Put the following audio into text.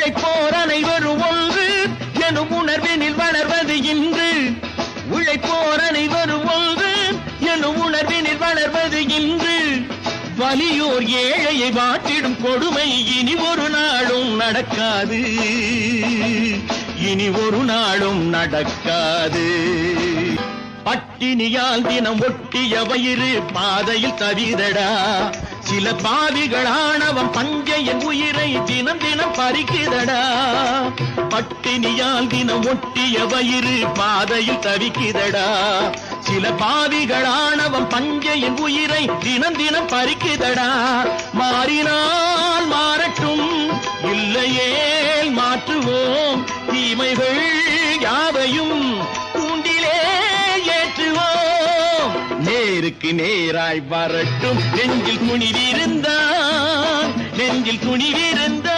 உழைப்போர் அனைவரும் ஒன்று எனும் உணர்வினில் வளர்வது இன்று. உழைப்போர் அனைவரும் ஒன்று எனும் உணர்வினில் வளர்வது இன்று. வலியோர் ஏழையை வாட்டிடும் கொடுமை இனி ஒரு நாளும் நடக்காது. இனி ஒரு நாளும் நடக்காது. பட்டினியால் தினம் ஒட்டிய வயிறு பாதையில் தவிதடா. சில பாவிகளானவன் பஞ்சையின் உயிரை தினம் தினம் பறிக்குதடா. பட்டினியால் தினம் ஒட்டிய வயிறு பாதையில் தவிக்குதடா. சில பாவிகளானவன் பஞ்சையின் உயிரை தினம் தினம் பறிக்குதடா. மாறினால் மாறட்டும், இல்லையேல் மாற்றுவோம். தீமைகள் யாவையும் கூண்டிலே ஏற்றுவோம். நேருக்கு நேராய் வரட்டும். நெஞ்சில் துணிவிருந்தான், நெஞ்சில் துணிவிருந்தான்.